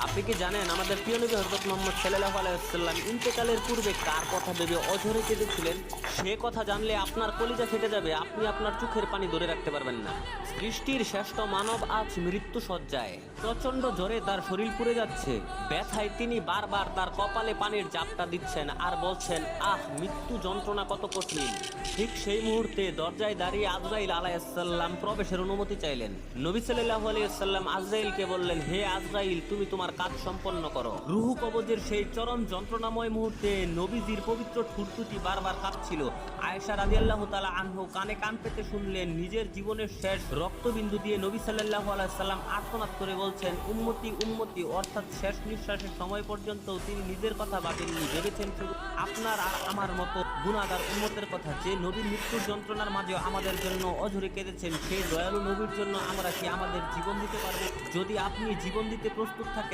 আপনি কি জানেন আমাদের প্রিয় নবী হযরত মুহাম্মদ সাল্লাল্লাহু আলাইহি ওয়াসাল্লাম ইন্তেকালের পূর্বে কার কথা ভেবে অঝরে কেঁদেছিলেন? সে কথা জানলে আপনার কলিজা ফেটে যাবে, আপনি আপনার চোখের পানি ধরে রাখতে পারবেন না। সৃষ্টির শ্রেষ্ঠ মানব আজ মৃত্যু সজ্জায়, প্রচন্ড জ্বরে তার শরীর পুড়ে যাচ্ছে, ব্যথায় তিনি বারবার তার কপালে পানির জাপটা দিচ্ছেন আর বলছেন, আহ মৃত্যু যন্ত্রণা কত কঠিন। ঠিক সেই মুহূর্তে দরজায় দাঁড়িয়ে আজরাইল আলাইহিস সালাম প্রবেশের অনুমতি চাইলেন। নবী সাল্লাল্লাহু আলাইহি ওয়াসাল্লাম আজরাইলকে বললেন, হে আজরাইল, তুমি তোমার কাজ সম্পন্ন করো। রূহ কবজের সেই চরম যন্ত্রণাময় মুহূর্তে নবীজির পবিত্র ঠোঁট দুটি বারবার কাঁপছিল। আয়েশা রাদিয়াল্লাহু তাআলা আনহু কানে কান পেতে শুনলেন, নিজের জীবনের শেষ রক্তবিন্দু দিয়ে নবী সাল্লাল্লাহু আলাইহি সাল্লাম আর্তনাদ করে বলছেন, উম্মতি উম্মতি, অর্থাৎ শেষ নিঃশ্বাসের সময় পর্যন্ত তিনি নিজের কথা ভাবেননি, ভেবেছেন শুধু আপনার আর আমার মতো গুনাহগার উম্মতের কথা। যে নবীর মৃত্যুর যন্ত্রণার মাঝে আমাদের জন্য অঝরে কেঁদেছেন, সেই দয়ালু নবীর জন্য আমরা কি আমাদের জীবন দিতে পারবো? যদি আপনি জীবন দিতে প্রস্তুত থাকেন